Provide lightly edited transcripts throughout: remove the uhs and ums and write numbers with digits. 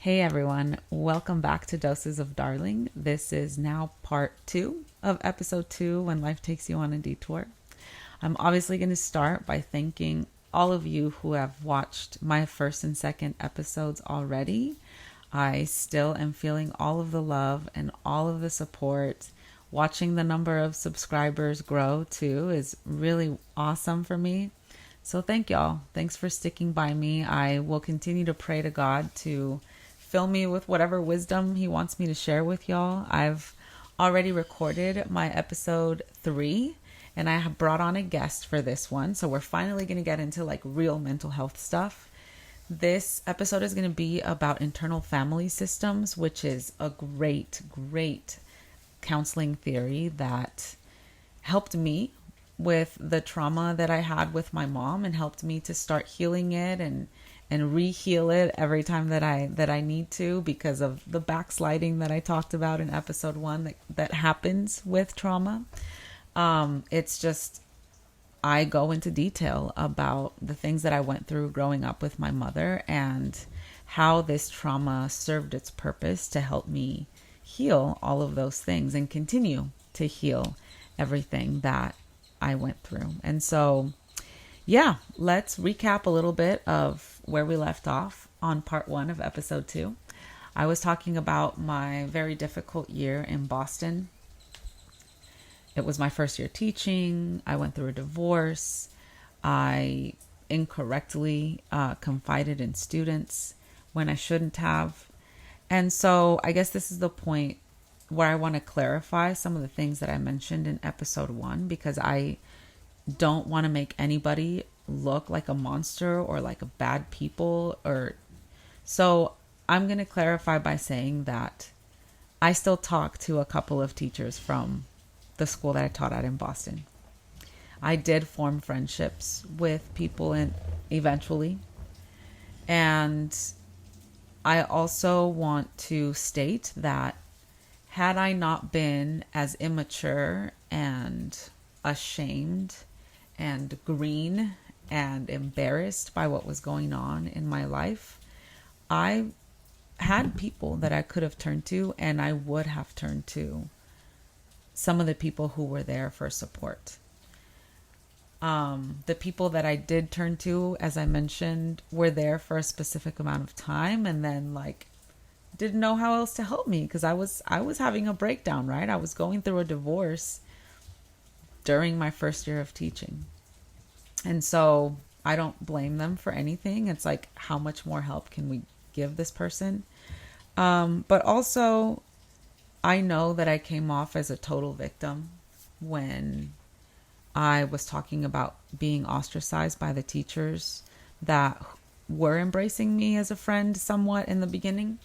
Hey everyone, welcome back to Doses of Darling. This is now part 2 of episode 2 when life takes you on a detour. I'm obviously going to start by thanking all of you who have watched my first and second episodes already. I still am feeling all of the love and all of the support. Watching the number of subscribers grow too is really awesome for me. So thank y'all. Thanks for sticking by me. I will continue to pray to God to fill me with whatever wisdom he wants me to share with y'all. I've already recorded my episode 3 and I have brought on a guest for this one. So we're finally going to get into like real mental health stuff. This episode is going to be about internal family systems, which is a great counseling theory that helped me with the trauma that I had with my mom and helped me to start healing it and re-heal it every time that I need to, because of the backsliding that I talked about in episode 1 that happens with trauma. It's just, I go into detail about the things that I went through growing up with my mother and how this trauma served its purpose to help me heal all of those things and continue to heal everything that I went through. And so, yeah, let's recap a little bit of where we left off on part 1 of episode 2. I was talking about my very difficult year in Boston. It was my first year teaching. I went through a divorce. I incorrectly confided in students when I shouldn't have. And so I guess this is the point where I want to clarify some of the things that I mentioned in episode 1, because I don't want to make anybody look like a monster or like a bad people. So I'm going to clarify by saying that I still talk to a couple of teachers from the school that I taught at in Boston. I did form friendships with people eventually. And I also want to state that had I not been as immature and ashamed and green and embarrassed by what was going on in my life, I had people that I could have turned to, and I would have turned to some of the people who were there for support. The people that I did turn to, as I mentioned, were there for a specific amount of time and then didn't know how else to help me, because I was having a breakdown, right? I was going through a divorce during my first year of teaching. And so I don't blame them for anything. It's like, how much more help can we give this person? But also, I know that I came off as a total victim when I was talking about being ostracized by the teachers that were embracing me as a friend somewhat in the beginning.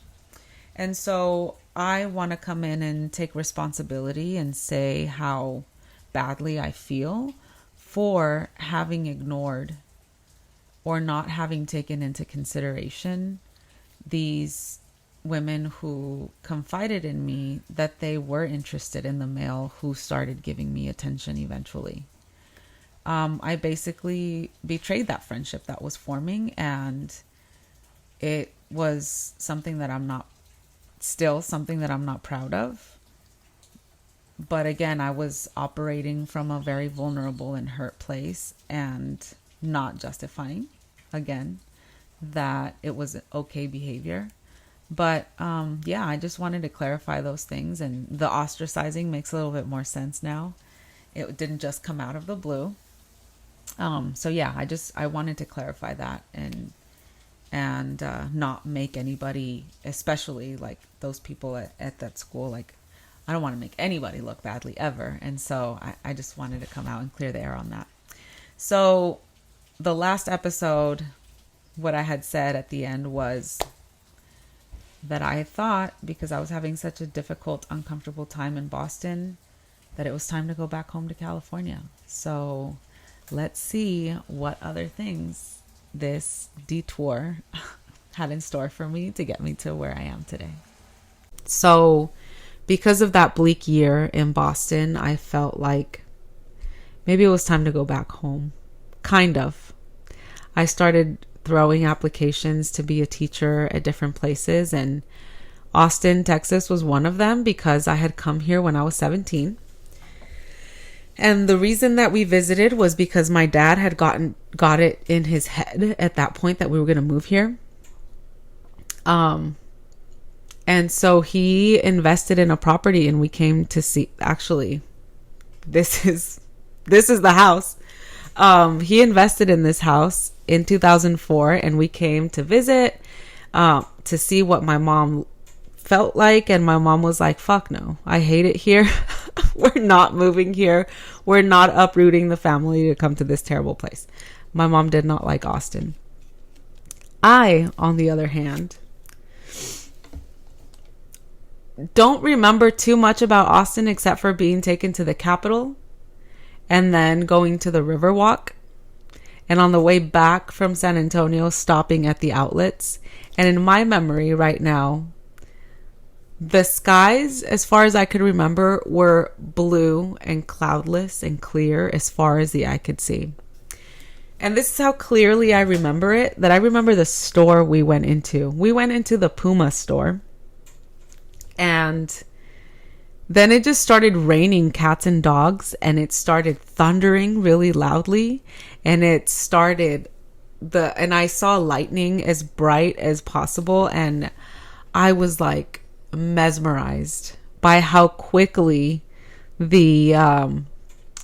And so I want to come in and take responsibility and say how badly I feel for having ignored or not having taken into consideration these women who confided in me that they were interested in the male who started giving me attention eventually. I basically betrayed that friendship that was forming, and it was something that I'm not proud of. But again, I was operating from a very vulnerable and hurt place and not justifying, again, that it was okay behavior. But yeah, I just wanted to clarify those things, and the ostracizing makes a little bit more sense now. It didn't just come out of the blue. So yeah, I wanted to clarify that and not make anybody, especially like those people at that school, like I don't want to make anybody look badly ever. And so I just wanted to come out and clear the air on that. So the last episode, what I had said at the end was that I thought, because I was having such a difficult, uncomfortable time in Boston, that it was time to go back home to California. So let's see what other things this detour had in store for me to get me to where I am today. So because of that bleak year in Boston, I felt like maybe it was time to go back home. Kind of. I started throwing applications to be a teacher at different places, and Austin, Texas was one of them because I had come here when I was 17. And the reason that we visited was because my dad had got it in his head at that point that we were going to move here. And so he invested in a property, and we came to see, actually, this is the house. He invested in this house in 2004, and we came to visit, to see what my mom felt like. And my mom was like, fuck no, I hate it here. We're not moving here. We're not uprooting the family to come to this terrible place. My mom did not like Austin. I, on the other hand, don't remember too much about Austin except for being taken to the Capitol and then going to the Riverwalk. And on the way back from San Antonio, stopping at the outlets. And in my memory right now, the skies, as far as I could remember, were blue and cloudless and clear as far as the eye could see. And this is how clearly I remember it, that I remember the store we went into. We went into the Puma store. And then it just started raining cats and dogs, and it started thundering really loudly, and it started and I saw lightning as bright as possible, and I was like mesmerized by how quickly the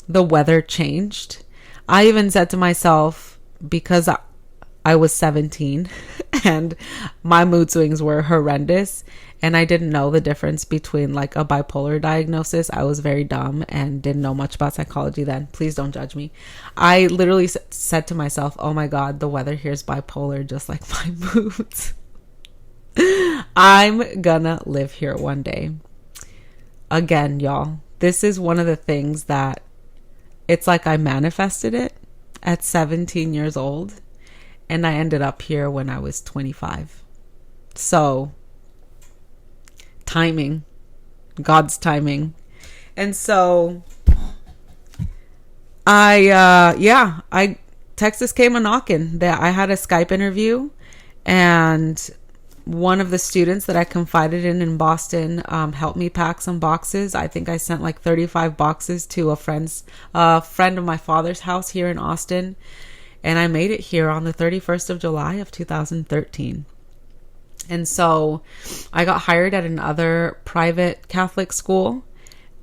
weather changed. I even said to myself, because I was 17 and my mood swings were horrendous, and I didn't know the difference between like a bipolar diagnosis. I was very dumb and didn't know much about psychology then. Please don't judge me. I literally said to myself, oh my God, the weather here is bipolar, just like my moods. I'm gonna live here one day. Again, y'all, this is one of the things that it's like I manifested it at 17 years old, and I ended up here when I was 25. So timing, God's timing. And so Texas came a knocking. That I had a Skype interview, and one of the students that I confided in Boston helped me pack some boxes. I think I sent like 35 boxes to a friend of my father's house here in Austin, and I made it here on the 31st of July of 2013. And so I got hired at another private Catholic school,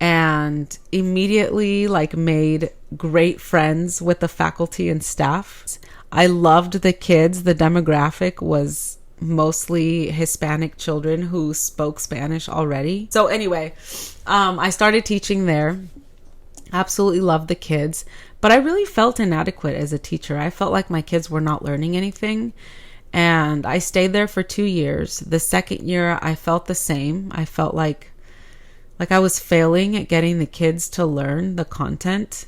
and immediately like made great friends with the faculty and staff. I loved the kids. The demographic was mostly Hispanic children who spoke Spanish already. So anyway, I started teaching there. Absolutely loved the kids, but I really felt inadequate as a teacher. I felt like my kids were not learning anything. And I stayed there for 2 years. The second year, I felt the same. I felt like I was failing at getting the kids to learn the content.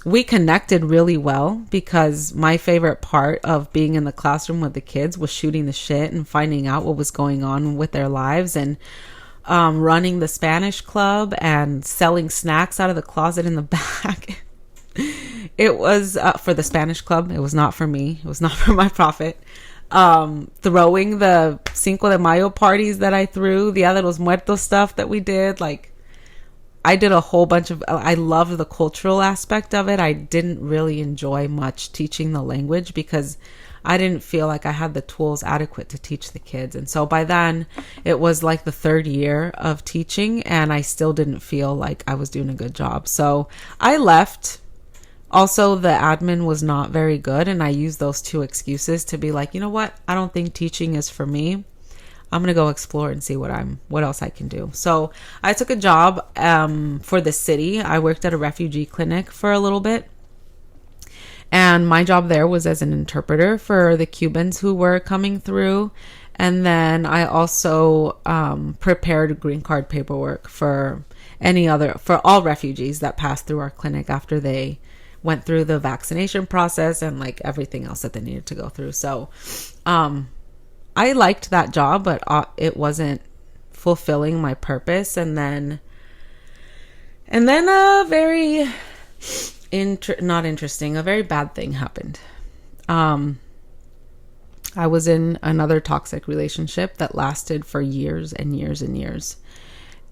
We connected really well because my favorite part of being in the classroom with the kids was shooting the shit and finding out what was going on with their lives, and running the Spanish club and selling snacks out of the closet in the back. It was for the Spanish club. It was not for me. It was not for my profit. Throwing the Cinco de Mayo parties that I threw, the Dia de los Muertos stuff that we did. Like, I did a whole bunch of, I loved the cultural aspect of it. I didn't really enjoy much teaching the language because I didn't feel like I had the tools adequate to teach the kids. And so by then it was like the third year of teaching, and I still didn't feel like I was doing a good job. So I left. Also, the admin was not very good, and I used those two excuses to be like, you know what? I don't think teaching is for me. I'm going to go explore and see what else I can do. So I took a job for the city. I worked at a refugee clinic for a little bit. And my job there was as an interpreter for the Cubans who were coming through. And then I also prepared green card paperwork for all refugees that passed through our clinic after they went through the vaccination process and like everything else that they needed to go through. So I liked that job, but it wasn't fulfilling my purpose. And then a very a very bad thing happened. I was in another toxic relationship that lasted for years and years and years.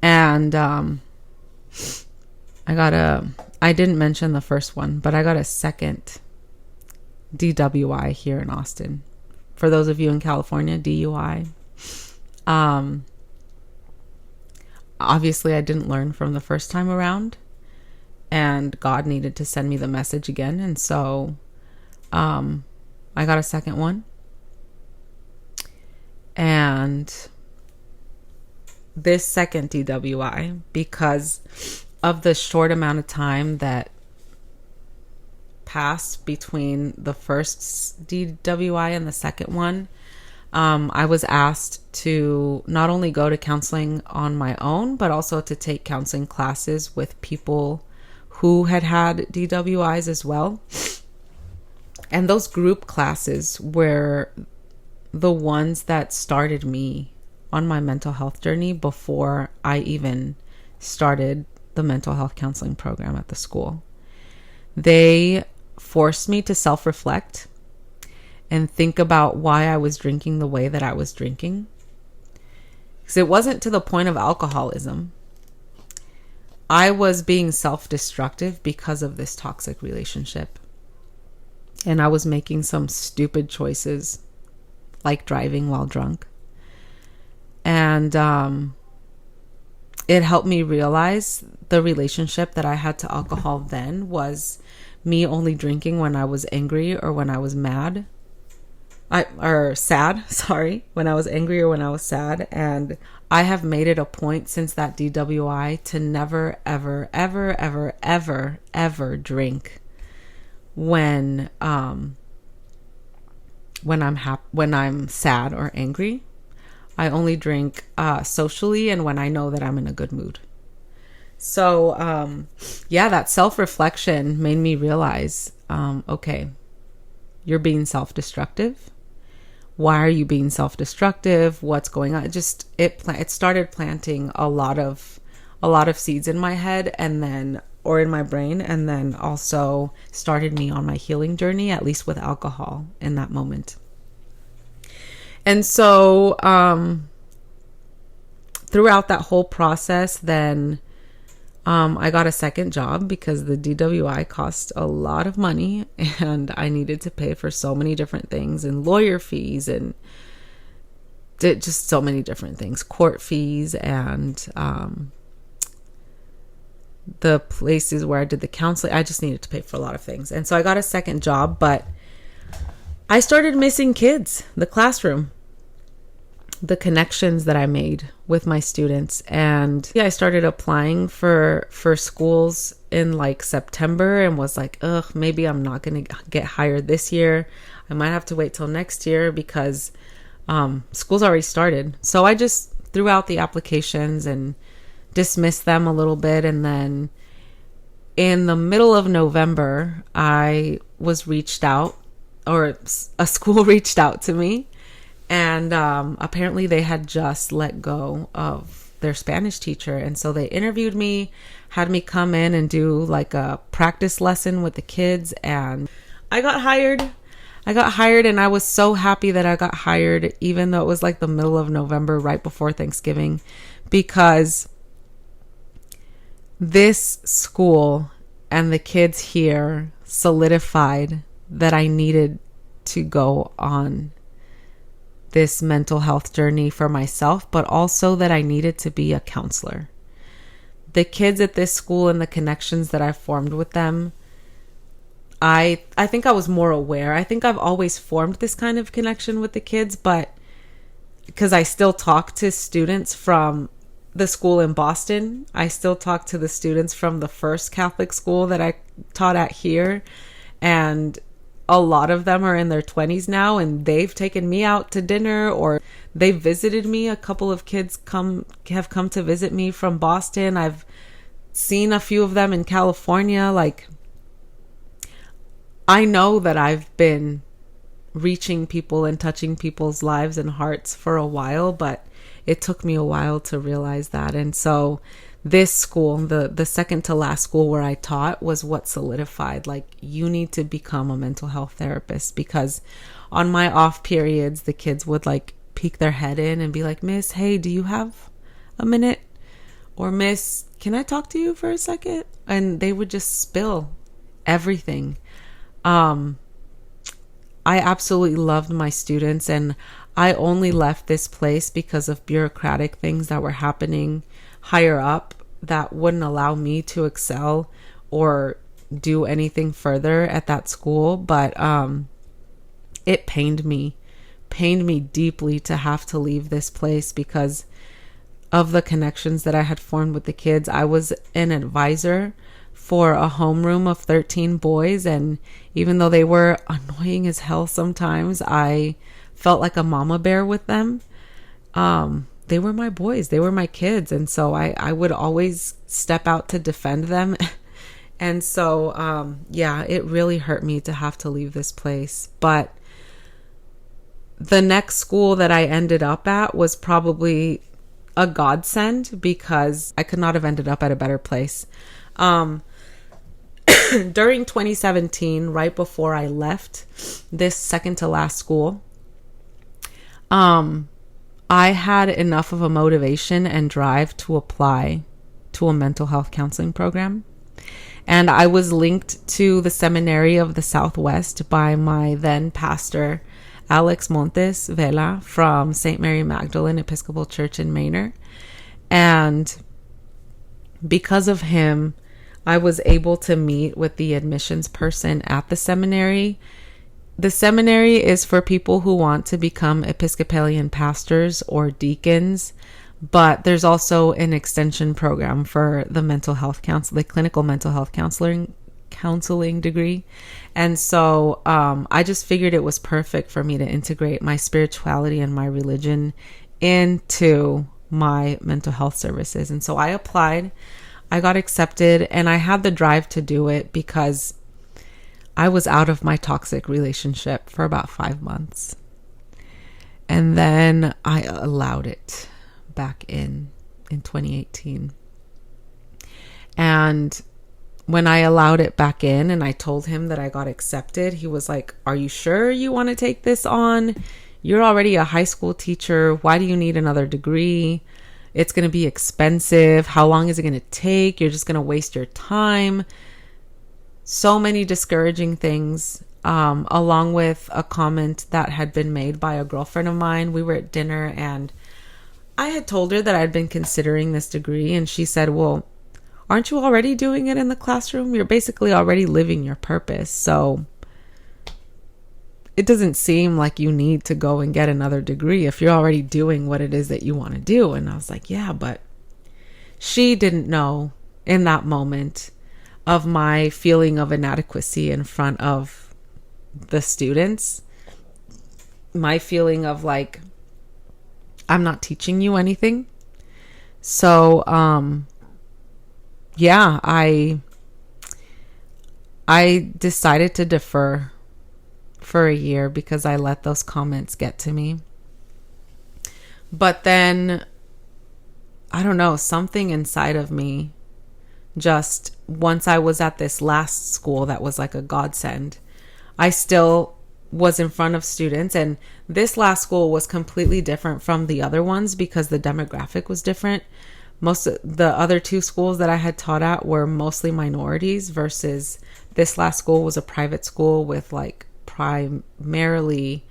And I didn't mention the first one, but I got a second DWI here in Austin. For those of you in California, DUI. Obviously, I didn't learn from the first time around, and God needed to send me the message again. And so I got a second one. And this second DWI, because of the short amount of time that passed between the first DWI and the second one, I was asked to not only go to counseling on my own, but also to take counseling classes with people who had DWIs as well. And those group classes were the ones that started me on my mental health journey before I even started the mental health counseling program at the school. They forced me to self-reflect and think about why I was drinking the way that I was drinking. Because it wasn't to the point of alcoholism. I was being self-destructive because of this toxic relationship. And I was making some stupid choices, like driving while drunk. And it helped me realize the relationship that I had to alcohol then was me only drinking when I was angry or when I was mad. When I was angry or when I was sad. And I have made it a point since that DWI to never, ever, ever, ever, ever, ever drink when I'm sad or angry. I only drink socially and when I know that I'm in a good mood. So that self-reflection made me realize, okay, you're being self-destructive. Why are you being self-destructive? What's going on? It started planting a lot of seeds in my head or in my brain, and then also started me on my healing journey, at least with alcohol in that moment. And so throughout that whole process, then I got a second job because the DWI cost a lot of money and I needed to pay for so many different things and lawyer fees and just so many different things, court fees and the places where I did the counseling. I just needed to pay for a lot of things. And so I got a second job, but I started missing kids, the classroom, the connections that I made with my students. And I started applying for schools in like September and was like, maybe I'm not going to get hired this year. I might have to wait till next year because school's already started. So I just threw out the applications and dismissed them a little bit. And then in the middle of November, I was reached out, or a school reached out to me. And apparently they had just let go of their Spanish teacher. And so they interviewed me, had me come in and do like a practice lesson with the kids. And I got hired. And I was so happy that I got hired, even though it was like the middle of November, right before Thanksgiving, because this school and the kids here solidified that I needed to go on this mental health journey for myself, but also that I needed to be a counselor. The kids at this school and the connections that I formed with them, I think I was more aware. I think I've always formed this kind of connection with the kids, but because I still talk to students from the school in Boston, I still talk to the students from the first Catholic school that I taught at here, and a lot of them are in their 20s now, and they've taken me out to dinner, or they visited me. A couple of kids have come to visit me from Boston. I've seen a few of them in California. Like, I know that I've been reaching people and touching people's lives and hearts for a while, but it took me a while to realize that. And so this school, the second to last school where I taught, was what solidified, like, you need to become a mental health therapist. Because on my off periods, the kids would like peek their head in and be like, Miss, hey, do you have a minute? Or Miss, can I talk to you for a second? And they would just spill everything. I absolutely loved my students, and I only left this place because of bureaucratic things that were happening higher up that wouldn't allow me to excel or do anything further at that school. But it pained me deeply to have to leave this place because of the connections that I had formed with the kids. I was an advisor for a homeroom of 13 boys, and even though they were annoying as hell sometimes, I felt like a mama bear with them. They were my boys, they were my kids, and so I would always step out to defend them. And so yeah, it really hurt me to have to leave this place. But the next school that I ended up at was probably a godsend, because I could not have ended up at a better place. During 2017, right before I left this second to last school, I had enough of a motivation and drive to apply to a mental health counseling program. And I was linked to the Seminary of the Southwest by my then pastor, Alex Montes Vela, from St. Mary Magdalene Episcopal Church in Manor. And because of him, I was able to meet with the admissions person at the seminary. The seminary is for people who want to become Episcopalian pastors or deacons, but there's also an extension program for the mental health counsel, the clinical mental health counseling degree. And so I just figured it was perfect for me to integrate my spirituality and my religion into my mental health services. And so I applied, I got accepted, and I had the drive to do it because I was out of my toxic relationship for about 5 months. And then I allowed it back in 2018. And when I allowed it back in and I told him that I got accepted, he was like, "Are you sure you want to take this on? You're already a high school teacher. Why do you need another degree? It's going to be expensive. How long is it going to take? You're just going to waste your time." So many discouraging things, along with a comment that had been made by a girlfriend of mine. We were at dinner and I had told her that I'd been considering this degree, and she said, "Well, aren't you already doing it in the classroom? You're basically already living your purpose. So it doesn't seem like you need to go and get another degree if you're already doing what it is that you want to do." And I was like, yeah, but she didn't know in that moment of my feeling of inadequacy in front of the students, my feeling of like, I'm not teaching you anything. So, yeah, I decided to defer for a year because I let those comments get to me. But then, I don't know, something inside of me, just once I was at this last school that was like a godsend, I still was in front of students. And this last school was completely different from the other ones because the demographic was different. Most of the other two schools that I had taught at were mostly minorities, versus this last school was a private school with like primarily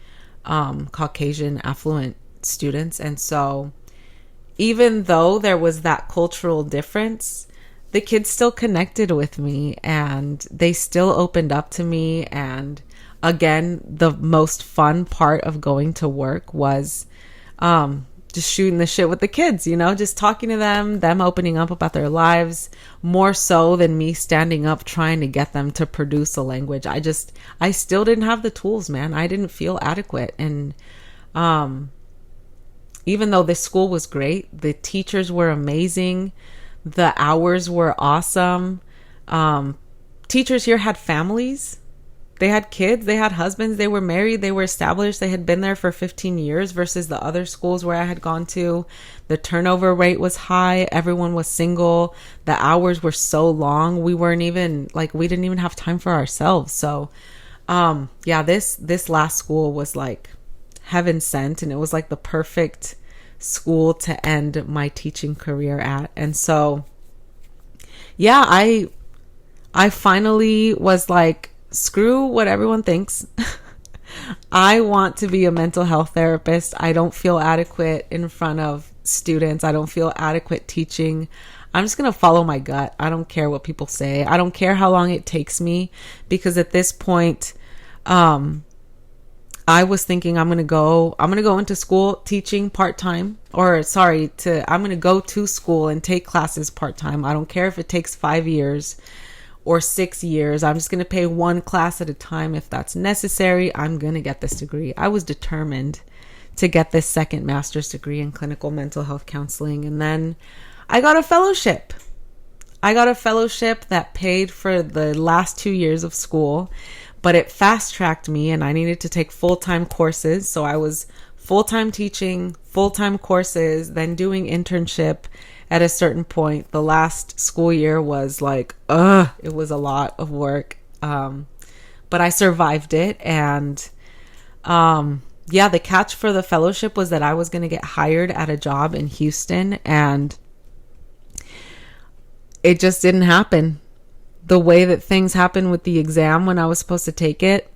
Caucasian affluent students. And so even though there was that cultural difference, the kids still connected with me and they still opened up to me. And again, the most fun part of going to work was just shooting the shit with the kids, you know, just talking to them opening up about their lives, more so than me standing up trying to get them to produce a language. I still didn't have the tools, man. I didn't feel adequate. And even though this school was great, the teachers were amazing, the hours were awesome. Teachers here had families. They had kids, they had husbands, they were married, they were established, they had been there for 15 years versus the other schools where I had gone to. The turnover rate was high, everyone was single, the hours were so long, we didn't even have time for ourselves. So yeah, this last school was like heaven sent, and it was like the perfect school to end my teaching career at. And so yeah, I finally was like, screw what everyone thinks. I want to be a mental health therapist. I don't feel adequate in front of students. I don't feel adequate teaching. I'm just going to follow my gut. I don't care what people say. I don't care how long it takes me, because at this point, I was thinking I'm going to go into school teaching part-time, I'm going to go to school and take classes part-time. I don't care if it takes 5 years or 6 years. I'm just going to pay one class at a time. If that's necessary, I'm going to get this degree. I was determined to get this second master's degree in clinical mental health counseling. And then I got a fellowship. That paid for the last 2 years of school, but it fast-tracked me, and I needed to take full-time courses. So I was full-time teaching, full-time courses, then doing internship. At a certain point, the last school year was like, it was a lot of work. But I survived it. And yeah, the catch for the fellowship was that I was going to get hired at a job in Houston, and it just didn't happen. The way that things happened with the exam when I was supposed to take it,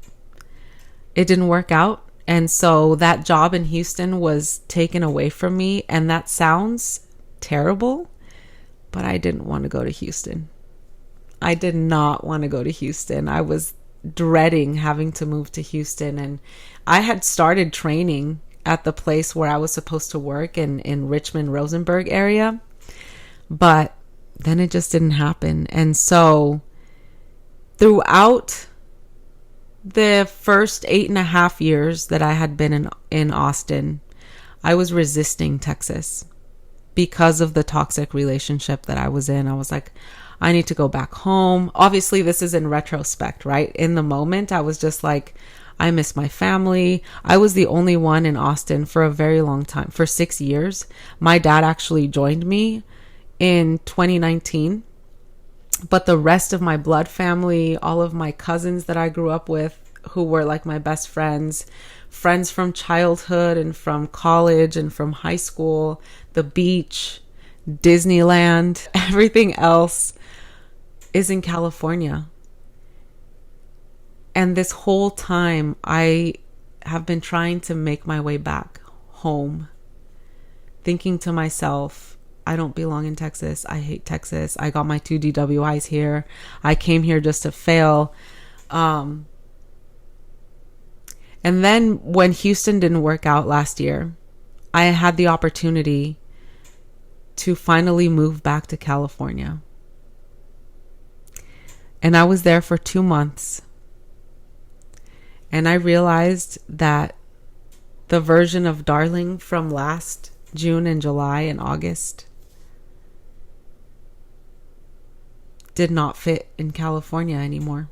it didn't work out. And so that job in Houston was taken away from me. And that sounds terrible, but I didn't want to go to Houston. I did not want to go to Houston. I was dreading having to move to Houston, and I had started training at the place where I was supposed to work in Richmond, Rosenberg area, but then it just didn't happen. And so throughout the first 8.5 years that I had been in Austin, I was resisting Texas because of the toxic relationship that I was in. I was like, I need to go back home. Obviously, this is in retrospect, right? In the moment, I was just like, I miss my family. I was the only one in Austin for a very long time, for 6 years. My dad actually joined me in 2019, but the rest of my blood family, all of my cousins that I grew up with, who were like my best friends from childhood and from college and from high school, the beach, Disneyland, everything else is in California. And this whole time I have been trying to make my way back home, thinking to myself, I don't belong in Texas. I hate Texas. I got my 2 DWIs here. I came here just to fail. And then when Houston didn't work out last year, I had the opportunity to finally move back to California. And I was there for 2 months. And I realized that the version of Darling from last June and July and August did not fit in California anymore.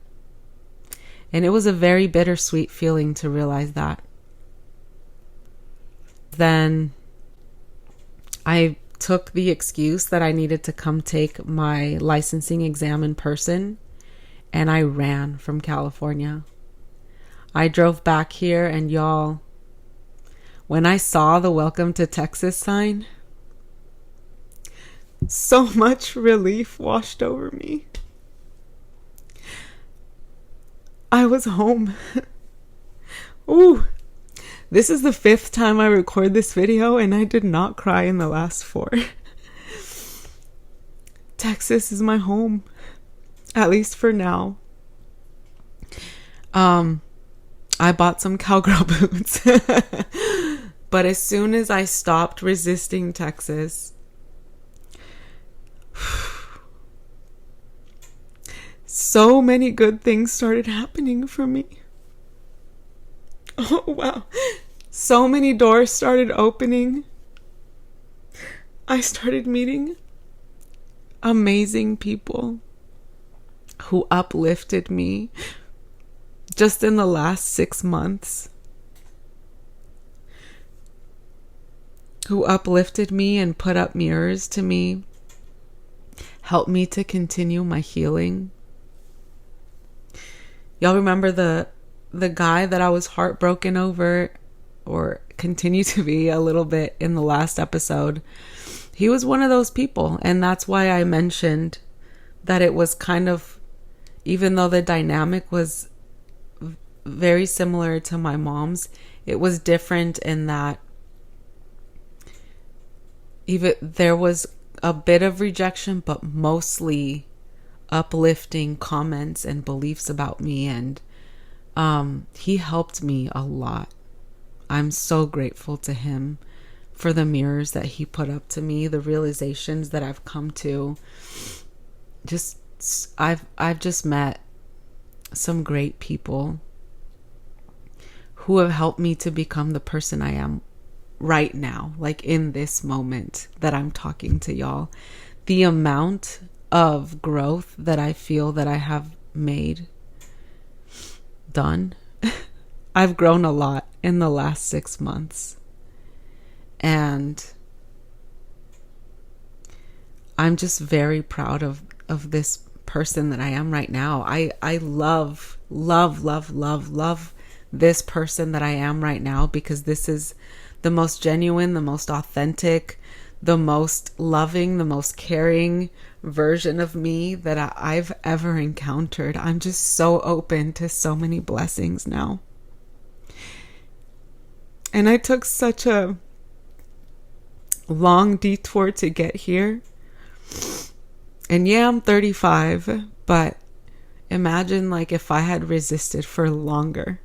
And it was a very bittersweet feeling to realize that. Then I took the excuse that I needed to come take my licensing exam in person, and I ran from California. I drove back here, and y'all, when I saw the Welcome to Texas sign, so much relief washed over me. I was home. Ooh, this is the 5th time I record this video, and I did not cry in the last 4. Texas is my home, at least for now. I bought some cowgirl boots. But as soon as I stopped resisting Texas, so many good things started happening for me. Oh, wow. So many doors started opening. I started meeting amazing people who uplifted me, just in the last 6 months, who uplifted me and put up mirrors to me, helped me to continue my healing. Y'all remember the guy that I was heartbroken over, or continue to be a little bit in the last episode? He was one of those people, and that's why I mentioned that it was kind of, even though the dynamic was very similar to my mom's, it was different in that even there was a bit of rejection, but mostly uplifting comments and beliefs about me. And he helped me a lot. I'm so grateful to him for the mirrors that he put up to me, the realizations that I've come to. I've just met some great people who have helped me to become the person I am right now, like in this moment that I'm talking to y'all. The amount of growth that I feel that I have done. I've grown a lot in the last 6 months. And I'm just very proud of this person that I am right now. I love this person that I am right now, because this is the most genuine, the most authentic, the most loving, the most caring version of me that I've ever encountered. I'm just so open to so many blessings now. And I took such a long detour to get here. And yeah, I'm 35, but imagine like if I had resisted for longer,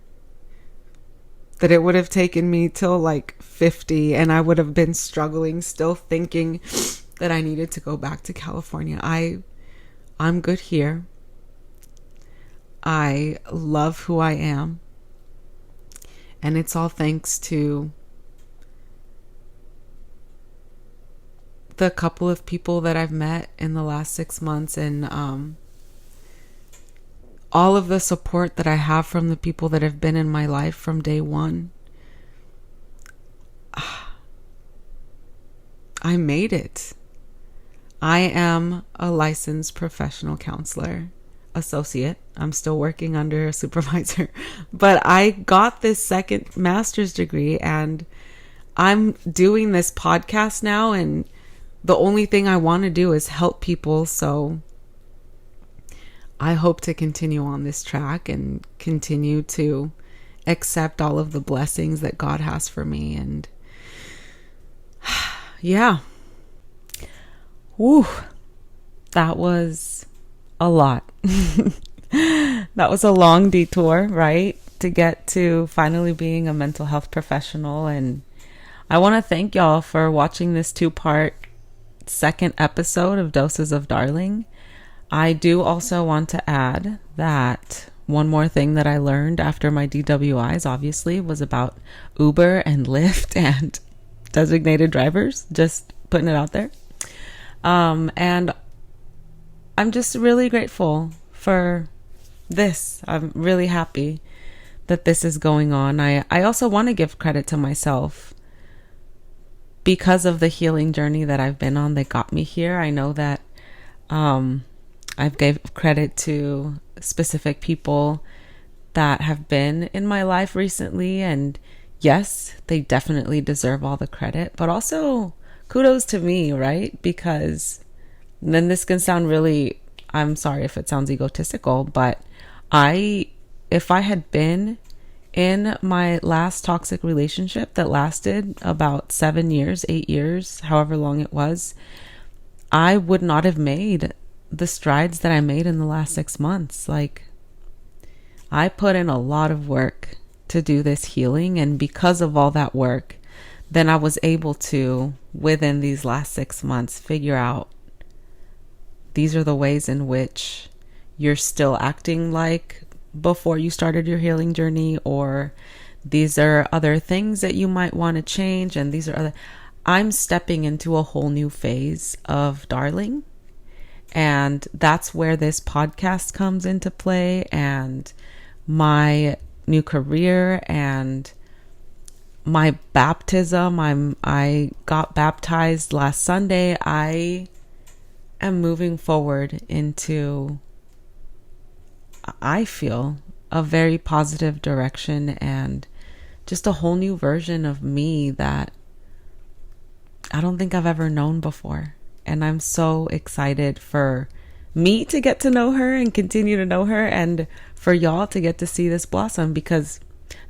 that it would have taken me till like 50, and I would have been struggling, still thinking that I needed to go back to California. I'm good here. I love who I am. And it's all thanks to the couple of people that I've met in the last 6 months, and all of the support that I have from the people that have been in my life from day one. I made it. I am a licensed professional counselor, associate. I'm still working under a supervisor, but I got this second master's degree, and I'm doing this podcast now, and the only thing I want to do is help people. So I hope to continue on this track and continue to accept all of the blessings that God has for me. And yeah. Woo. That was a lot. That was a long detour, right? To get to finally being a mental health professional. And I want to thank y'all for watching this 2-part second episode of Doses of Darling. I do also want to add that one more thing that I learned after my DWIs, obviously, was about Uber and Lyft and designated drivers. Just putting it out there. And I'm just really grateful for this. I'm really happy that this is going on. I also want to give credit to myself because of the healing journey that I've been on that got me here. I know that I've gave credit to specific people that have been in my life recently, and yes, they definitely deserve all the credit, but also kudos to me, right? Because then this can sound really, I'm sorry if it sounds egotistical, but if I had been in my last toxic relationship that lasted about 7 years, 8 years, however long it was, I would not have made the strides that I made in the last 6 months. Like, I put in a lot of work to do this healing, and because of all that work, then I was able to, within these last 6 months, figure out these are the ways in which you're still acting like before you started your healing journey, or these are other things that you might want to change, and these are other. I'm stepping into a whole new phase of Darling, and that's where this podcast comes into play, and my new career and my baptism. I got baptized last Sunday. I am moving forward into, I feel, a very positive direction and just a whole new version of me that I don't think I've ever known before. And I'm so excited for me to get to know her and continue to know her, and for y'all to get to see this blossom, because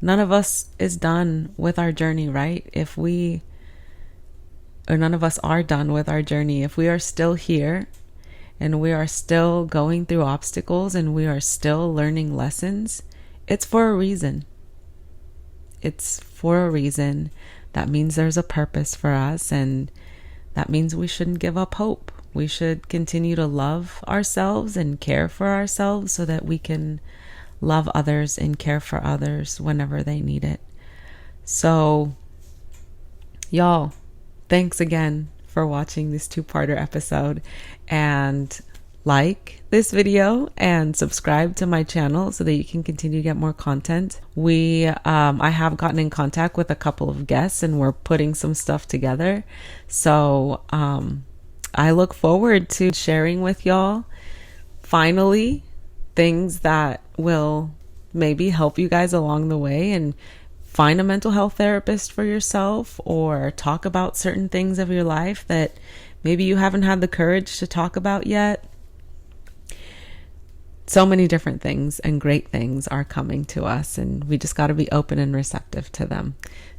none of us is done with our journey, right? None of us are done with our journey. If we are still here and we are still going through obstacles and we are still learning lessons, it's for a reason. It's for a reason. That means there's a purpose for us, and that means we shouldn't give up hope. We should continue to love ourselves and care for ourselves so that we can love others and care for others whenever they need it. So, y'all, thanks again for watching this 2-parter episode, and like this video and subscribe to my channel so that you can continue to get more content. I have gotten in contact with a couple of guests and we're putting some stuff together. So I look forward to sharing with y'all finally things that will maybe help you guys along the way, and find a mental health therapist for yourself, or talk about certain things of your life that maybe you haven't had the courage to talk about yet. So many different things and great things are coming to us, and we just got to be open and receptive to them.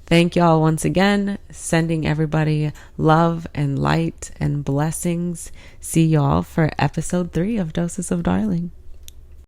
Thank y'all once again. Sending everybody love and light and blessings. See y'all for episode 3 of Doses of Darling.